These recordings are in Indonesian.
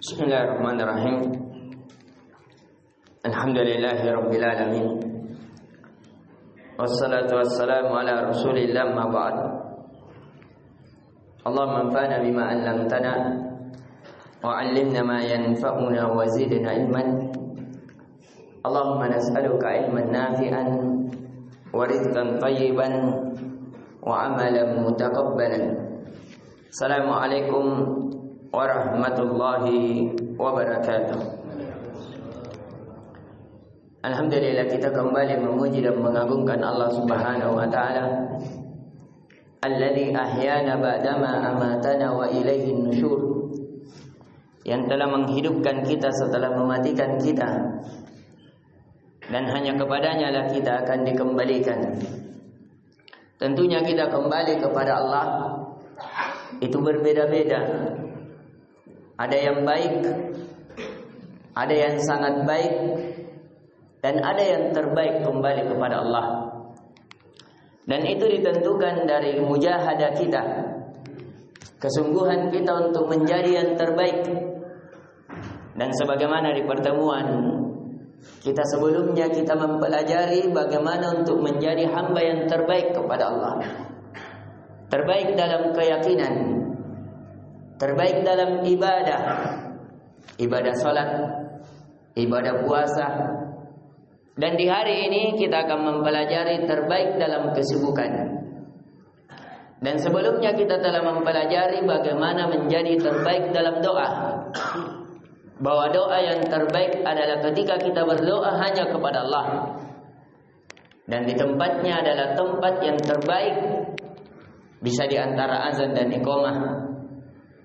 Bismillahirrahmanirrahim. Alhamdulillahirabbil alamin. Wassalatu wassalamu ala Rasulillah ma ba'd. Allahumma anfa'na bima 'allamtana wa 'allimna ma yanfa'una wa zidna ilman. Allahumma nas'aluka ilman nafi'an wa rizqan thayyiban wa 'amalan mutaqabbalan. Assalamualaikum warahmatullahi wabarakatuh. Alhamdulillah, kita kembali memuji dan mengagungkan Allah Subhanahu wa taala, alladzi ahyana ba'dama amatana wa ilaihi nusyur, yang telah menghidupkan kita setelah mematikan kita, dan hanya kepadanya lah kita akan dikembalikan. Tentunya kita kembali kepada Allah itu berbeda-beda. Ada yang baik, ada yang sangat baik, dan ada yang terbaik kembali kepada Allah. Dan itu ditentukan dari mujahadah kita, kesungguhan kita untuk menjadi yang terbaik. Dan sebagaimana di pertemuan kita sebelumnya, kita mempelajari bagaimana untuk menjadi hamba yang terbaik kepada Allah. Terbaik dalam keyakinan, terbaik dalam ibadah, ibadah salat, ibadah puasa. Dan di hari ini kita akan mempelajari terbaik dalam kesibukan. Dan sebelumnya kita telah mempelajari bagaimana menjadi terbaik dalam doa. Bahwa doa yang terbaik adalah ketika kita berdoa hanya kepada Allah. Dan di tempatnya adalah tempat yang terbaik, bisa di antara azan dan iqamah.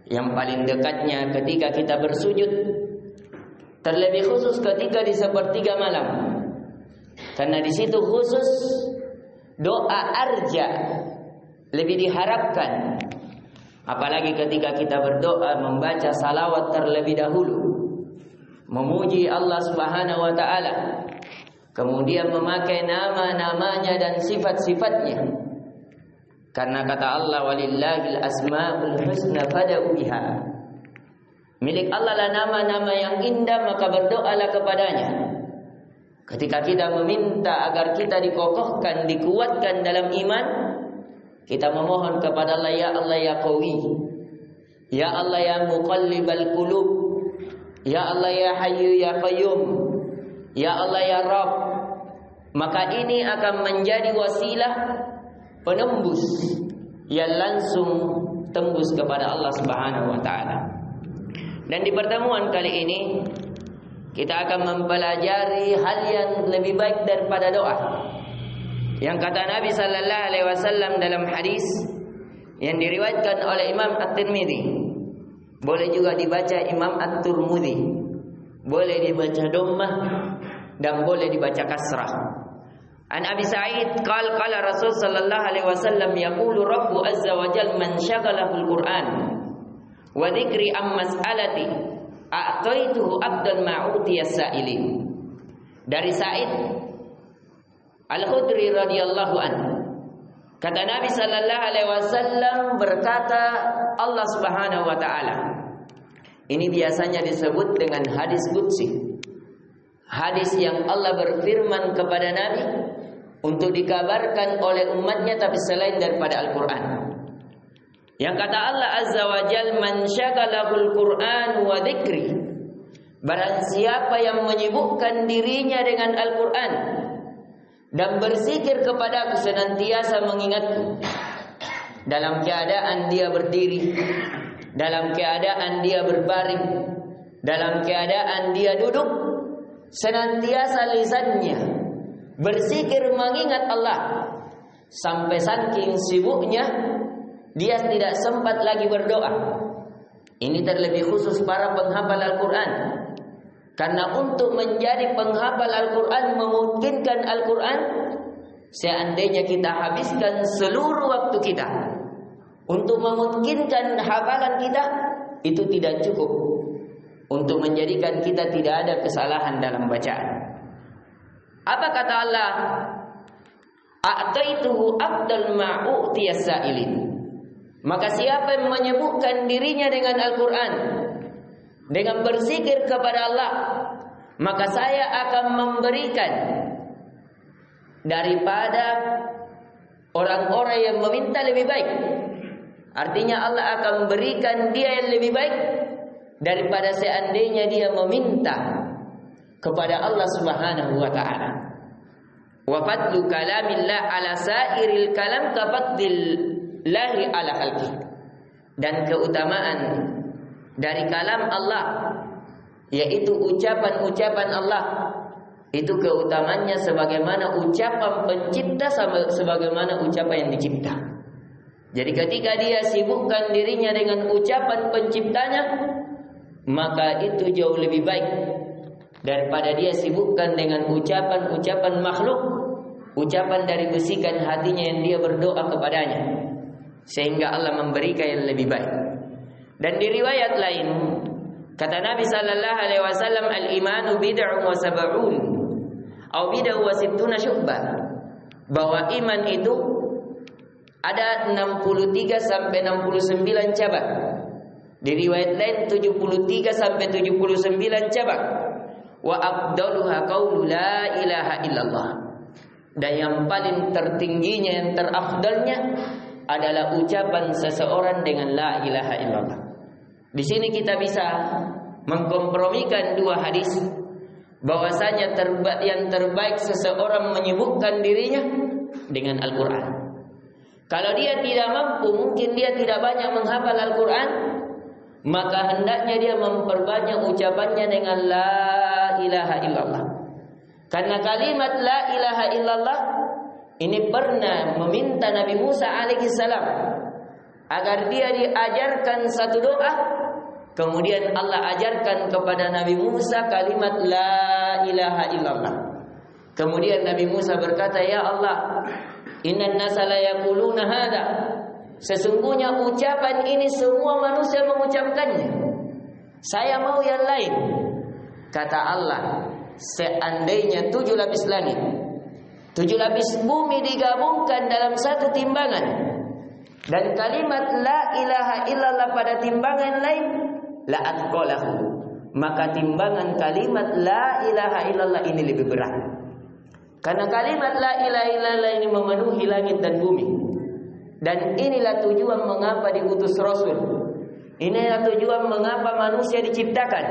Yang paling dekatnya ketika kita bersujud, terlebih khusus ketika di sepertiga malam, karena di situ khusus doa arja lebih diharapkan. Apalagi ketika kita berdoa membaca salawat terlebih dahulu, memuji Allah Subhanahu wa taala, kemudian memakai nama-namanya dan sifat-sifatnya. Karena kata Allah, walillahil asmaul husna fad'u biha. Milik Allah lah nama-nama yang indah, maka berdoalah kepadanya. Ketika kita meminta agar kita dikokohkan, dikuatkan dalam iman, kita memohon kepada Allah, ya Allah ya Qawi, ya Allah ya Muqallibal Qulub, ya Allah ya Hayyu ya Qayyum, ya Allah ya Rabb. Maka ini akan menjadi wasilah penembus yang langsung tembus kepada Allah Subhanahu wa taala. Dan di pertemuan kali ini kita akan mempelajari hal yang lebih baik daripada doa. Yang kata Nabi sallallahu alaihi wasallam dalam hadis yang diriwayatkan oleh Imam At-Tirmidzi, boleh juga dibaca Imam At-Tirmidzi, boleh dibaca dhammah dan boleh dibaca kasrah. An Abi Sa'id qala Rasul sallallahu alaihi wasallam yaqulu Rabbu azza wa jalla man syaghalahu al-Qur'an wa dzikri am mas'alati a'taituhu abdan ma'utiyas sa'ilin. Dari Sa'id Al-Khudri radhiyallahu anhu, kata Nabi sallallahu alaihi wasallam berkata, Allah Subhanahu wa taala, ini biasanya disebut dengan hadis qudsi, hadis yang Allah berfirman kepada Nabi untuk dikabarkan oleh umatnya, tapi selain daripada Al-Quran. Yang kata Allah Azza wa Jal, man syaghalahul Qur'an wa dzikri, barang siapa yang menyibukkan dirinya dengan Al-Quran dan berzikir kepadaku, senantiasa mengingatku, dalam keadaan dia berdiri, dalam keadaan dia berbaring, dalam keadaan dia duduk, senantiasa lisannya berzikir mengingat Allah, sampai saking sibuknya dia tidak sempat lagi berdoa. Ini terlebih khusus para penghafal Al-Quran. Karena untuk menjadi penghafal Al-Quran, memungkinkan Al-Quran, seandainya kita habiskan seluruh waktu kita untuk memungkinkan hafalan kita, itu tidak cukup untuk menjadikan kita tidak ada kesalahan dalam bacaan. Apa kata Allah? A'taituhu abdal ma'utiyas sa'ilin. Maka siapa yang menyebutkan dirinya dengan Al-Quran dengan berzikir kepada Allah, maka saya akan memberikan daripada orang-orang yang meminta lebih baik. Artinya Allah akan memberikan dia yang lebih baik daripada seandainya dia meminta kepada Allah Subhanahu wa taala. Wa fadlu kalamillah ala sairil kalam ka fadlillahi ala khalqi. Dan keutamaan dari kalam Allah, yaitu ucapan-ucapan Allah, itu keutamannya sebagaimana ucapan pencipta sebagaimana ucapan yang dicipta. Jadi ketika dia sibukkan dirinya dengan ucapan penciptanya, maka itu jauh lebih baik daripada dia sibukkan dengan ucapan-ucapan makhluk, ucapan dari bisikan hatinya yang dia berdoa kepadanya, sehingga Allah memberikan yang lebih baik. Dan di riwayat lain kata Nabi sallallahu alaihi wasallam, al-imanu bid'un wa sab'un atau bid'un wa sittuna syu'bah, bahwa iman itu ada 63 sampai 69 cabang. Di riwayat lain 73 sampai 79 cabang. Wa afdaluha qaulu la ilaha illallah. Dan yang paling tertingginya, yang terafdalnya adalah ucapan seseorang dengan la ilaha illallah. Di sini kita bisa mengkompromikan dua hadis, bahwasanya yang terbaik seseorang menyibukkan dirinya dengan Al-Quran. Kalau dia tidak mampu, mungkin dia tidak banyak menghafal Al-Quran, maka hendaknya dia memperbanyak ucapannya dengan la ilaha illallah. Karena kalimat la ilaha illallah ini pernah meminta Nabi Musa alaihissalam agar dia diajarkan satu doa. Kemudian Allah ajarkan kepada Nabi Musa kalimat la ilaha illallah. Kemudian Nabi Musa berkata, ya Allah, innan nasa la yaquluna hada. Sesungguhnya ucapan ini semua manusia mengucapkannya. Saya mau yang lain. Kata Allah, seandainya 7 lapis langit, 7 lapis bumi digabungkan dalam satu timbangan, dan kalimat la ilaha illallah pada timbangan lain, la atqalahu, maka timbangan kalimat la ilaha illallah ini lebih berat. Karena kalimat la ilaha illallah ini memenuhi langit dan bumi. Dan inilah tujuan mengapa diutus Rasul. Inilah tujuan mengapa manusia diciptakan.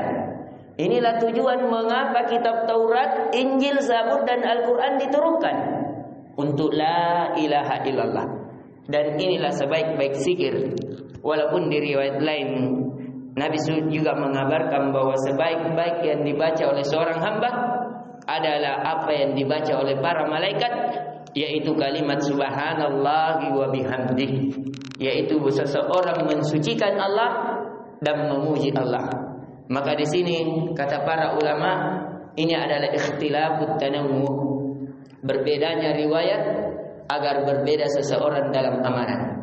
Inilah tujuan mengapa kitab Taurat, Injil, Zabur dan Al-Quran diturunkan. Untuk la ilaha illallah. Dan inilah sebaik-baik zikir. Walaupun di riwayat lain Nabi juga mengabarkan bahwa sebaik-baik yang dibaca oleh seorang hamba adalah apa yang dibaca oleh para malaikat, yaitu kalimat subhanallahi wa bihamdih, yaitu seseorang mensucikan Allah dan memuji Allah. Maka di sini kata para ulama, ini adalah ikhtilafut tanawwu, berbedanya riwayat agar berbeda seseorang dalam amalan.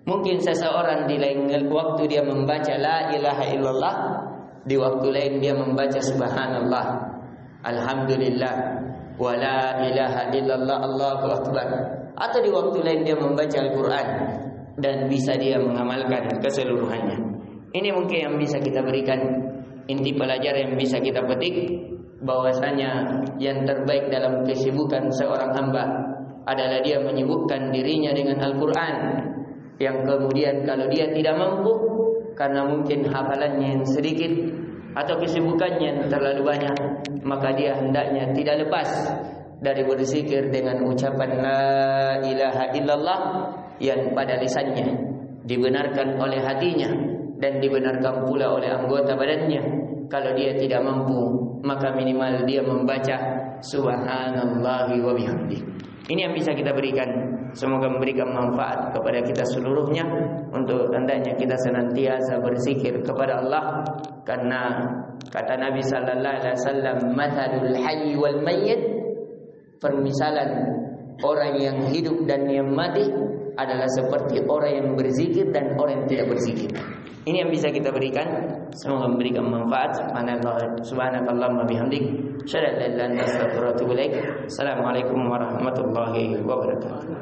Mungkin seseorang di lain waktu dia membaca la ilaha illallah, di waktu lain dia membaca subhanallah, alhamdulillah, wa la ilaha illallah, Allahu akbar. Atau di waktu lain dia membaca Al-Quran dan bisa dia mengamalkan keseluruhannya. Ini mungkin yang bisa kita berikan, inti pelajaran yang bisa kita petik, bahwasanya yang terbaik dalam kesibukan seorang hamba adalah dia menyibukkan dirinya dengan Al-Quran, yang kemudian kalau dia tidak mampu karena mungkin hafalannya yang sedikit atau kesibukannya yang terlalu banyak, maka dia hendaknya tidak lepas dari berzikir dengan ucapan la ilaha illallah yang pada lisannya dibenarkan oleh hatinya dan dibenarkan pula oleh anggota badannya. Kalau dia tidak mampu, maka minimal dia membaca subhanallahi wa bihamdih. Ini yang bisa kita berikan. Semoga memberikan manfaat kepada kita seluruhnya. Untuk hendaknya kita senantiasa berzikir kepada Allah, karena kata Nabi sallallahu alaihi wasallam, mathalul hayy wal mayyit, permisalan orang yang hidup dan yang mati adalah seperti orang yang berzikir dan orang yang tidak berzikir. Ini yang bisa kita berikan. Semoga memberikan manfaat. Subhanakallahumma bihamdik, asyhadu an la ilaha illa anta, astaghfiruka wa atubu ilaik. Assalamualaikum warahmatullahi wabarakatuh.